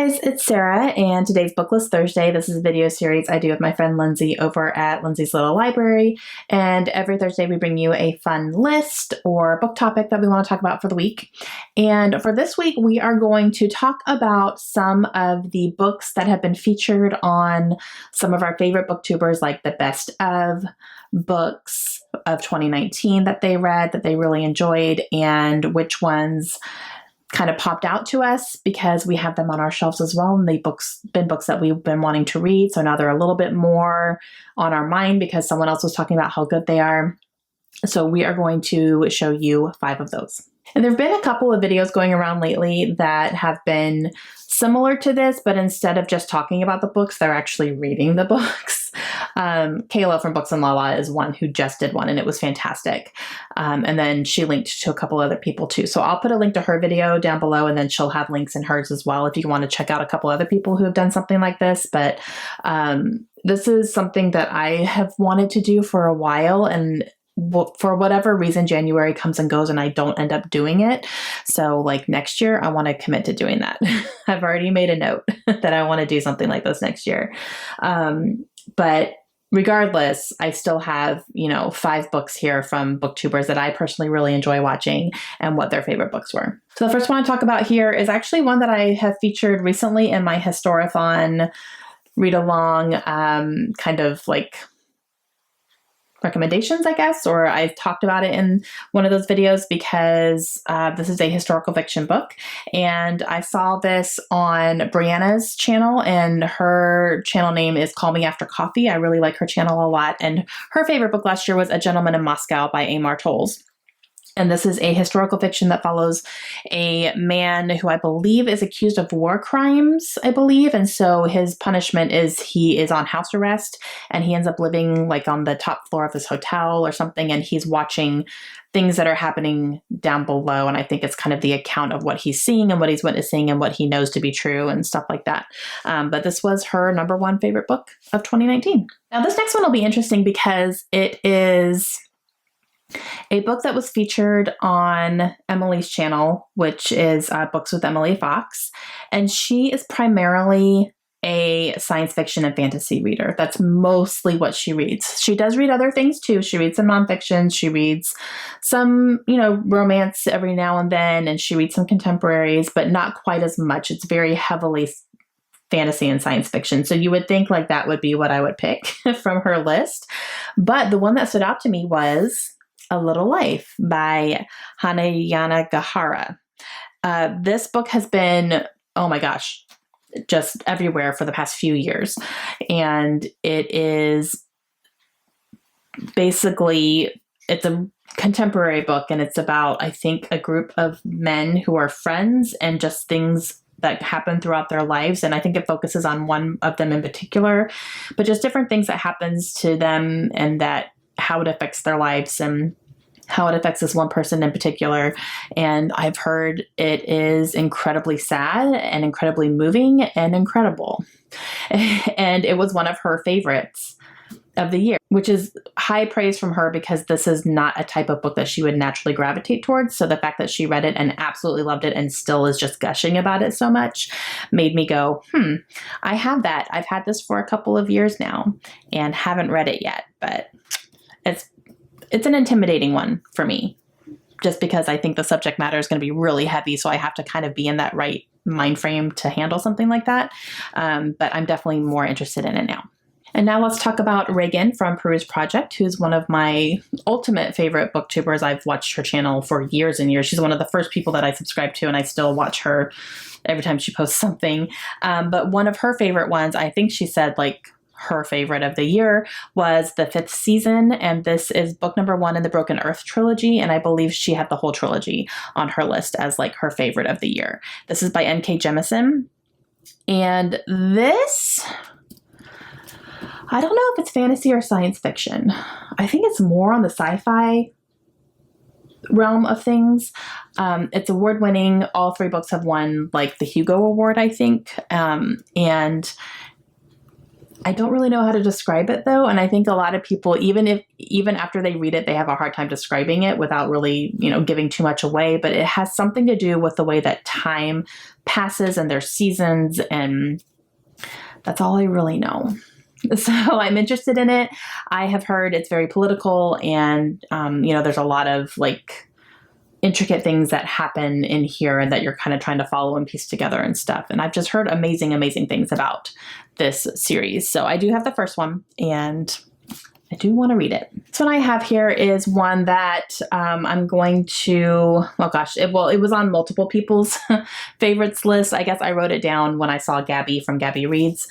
guys, it's Sarah, and today's BookList Thursday. This is a video series I do with my friend Lindsay over at Lindsay's Little Library, and every Thursday we bring you a fun list or book topic that we want to talk about for the week. And for this week, we are going to talk about some of the books that have been featured on some of our favorite booktubers, like the best of books of 2019 that they read, that they really enjoyed, and which ones kind of popped out to us because we have them on our shelves as well. And they've been books that we've been wanting to read. So now they're a little bit more on our mind because someone else was talking about how good they are. So we are going to show you 5 of those. And there have been a couple of videos going around lately that have been similar to this, but instead of just talking about the books, they're actually reading the books. Kayla from Books and Lala is one who just did one, and it was fantastic. And then she linked to a couple other people too. So I'll put a link to her video down below, and then she'll have links in hers as well if you want to check out a couple other people who have done something like this. But this is something that I have wanted to do for a while, and for whatever reason, January comes and goes and I don't end up doing it. So like next year, I want to commit to doing that. I've already made a note that I want to do something like this next year. But regardless, I still have, 5 books here from BookTuber's that I personally really enjoy watching and what their favorite books were. So the first one I talk about here is actually one that I have featured recently in my Historathon read along, kind of like recommendations, I guess, or I've talked about it in one of those videos because this is a historical fiction book, and I saw this on Brianna's channel, and her channel name is Call Me After Coffee. I really like her channel a lot, and her favorite book last year was A Gentleman in Moscow by Amar Towles. And this is a historical fiction that follows a man who I believe is accused of war crimes, I believe. And so his punishment is he is on house arrest, and he ends up living like on the top floor of his hotel or something. And he's watching things that are happening down below. And I think it's kind of the account of what he's seeing and what he's witnessing and what he knows to be true and stuff like that. But this was her #1 favorite book of 2019. Now, this next one will be interesting because it is a book that was featured on Emily's channel, which is Books with Emily Fox. And she is primarily a science fiction and fantasy reader. That's mostly what she reads. She does read other things too. She reads some nonfiction. She reads some, romance every now and then, and she reads some contemporaries, but not quite as much. It's very heavily fantasy and science fiction. So you would think like that would be what I would pick from her list. But the one that stood out to me was A Little Life by Hanayana Gahara. This book has been, oh my gosh, just everywhere for the past few years. And it is basically, it's a contemporary book, and it's about, I think, a group of men who are friends and just things that happen throughout their lives. And I think it focuses on one of them in particular, but just different things that happens to them and that how it affects their lives and how it affects this one person in particular. And I've heard it is incredibly sad and incredibly moving and incredible. And it was one of her favorites of the year, which is high praise from her because this is not a type of book that she would naturally gravitate towards. So the fact that she read it and absolutely loved it and still is just gushing about it so much made me go, I have that. I've had this for a couple of years now and haven't read it yet, but it's an intimidating one for me, just because I think the subject matter is going to be really heavy. So I have to kind of be in that right mind frame to handle something like that. But I'm definitely more interested in it now. And now let's talk about Reagan from Peruse Project, who's one of my ultimate favorite booktubers. I've watched her channel for years and years. She's one of the first people that I subscribed to, and I still watch her every time she posts something. But one of her favorite ones, I think she said like her favorite of the year, was The Fifth Season. And this is book #1 in the Broken Earth trilogy. And I believe she had the whole trilogy on her list as like her favorite of the year. This is by N.K. Jemisin. And this, I don't know if it's fantasy or science fiction. I think it's more on the sci-fi realm of things. It's award-winning. All 3 books have won like the Hugo Award, I think. And I don't really know how to describe it though. And I think a lot of people, even after they read it, they have a hard time describing it without really, giving too much away. But it has something to do with the way that time passes and their seasons. And that's all I really know. So I'm interested in it. I have heard it's very political and, there's a lot of like intricate things that happen in here and that you're kind of trying to follow and piece together and stuff. And I've just heard amazing, amazing things about this series. So I do have the first one and I do want to read it. This one I have here is one that I'm going to, it was on multiple people's favorites list. I guess I wrote it down when I saw Gabby from Gabby Reads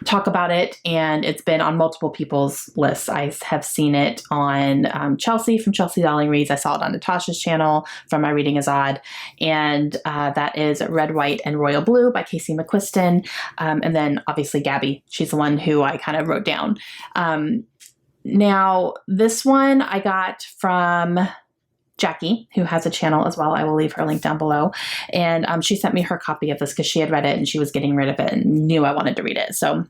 talk about it, and it's been on multiple people's lists. I have seen it on Chelsea from Chelsea Darling Reads. I saw it on Natasha's channel from My Reading is Odd, and that is Red, White, and Royal Blue by Casey McQuiston. And then obviously Gabby, she's the one who I kind of wrote down. Now this one I got from Jackie, who has a channel as well. I will leave her link down below. And she sent me her copy of this because she had read it and she was getting rid of it and knew I wanted to read it. So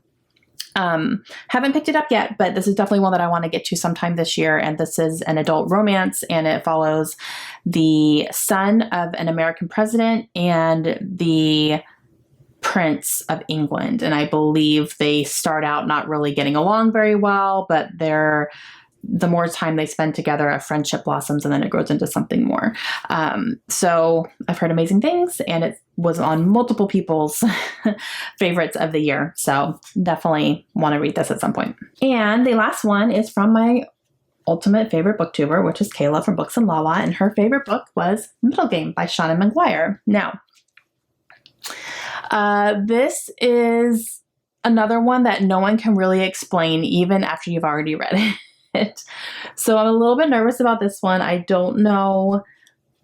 haven't picked it up yet, but this is definitely one that I want to get to sometime this year. And this is an adult romance, and it follows the son of an American president and the Prince of England. And I believe they start out not really getting along very well, but the more time they spend together, a friendship blossoms and then it grows into something more. So I've heard amazing things, and it was on multiple people's favorites of the year. So definitely want to read this at some point. And the last one is from my ultimate favorite booktuber, which is Kayla from Books and Lala. And her favorite book was Middle Game by Shauna McGuire. Now, this is another one that no one can really explain even after you've already read it. So I'm a little bit nervous about this one. I don't know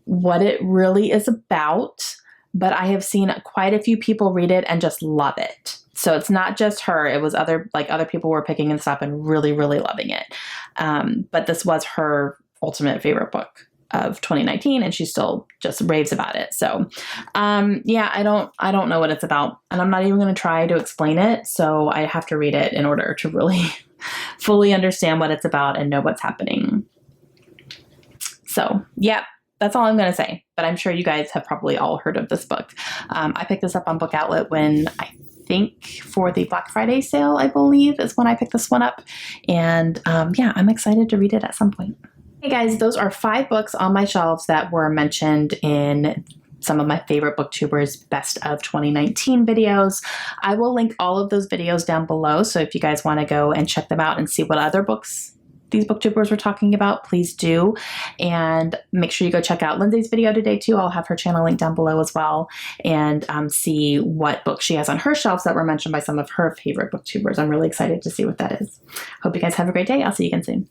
what it really is about, but I have seen quite a few people read it and just love it. So it's not just her. It was other people were picking this up and really, really loving it. But this was her ultimate favorite book of 2019, and she still just raves about it. So yeah, I don't know what it's about, and I'm not even going to try to explain it. So I have to read it in order to really fully understand what it's about and know what's happening. So yeah, that's all I'm going to say, but I'm sure you guys have probably all heard of this book. I picked this up on Book Outlet when I think for the Black Friday sale, I believe is when I picked this one up. And yeah, I'm excited to read it at some point. Hey guys, those are 5 books on my shelves that were mentioned in some of my favorite booktubers best of 2019 videos. I will link all of those videos down below. So if you guys want to go and check them out and see what other books these booktubers were talking about, please do. And make sure you go check out Lindsay's video today too. I'll have her channel linked down below as well, and see what books she has on her shelves that were mentioned by some of her favorite booktubers. I'm really excited to see what that is. Hope you guys have a great day. I'll see you again soon.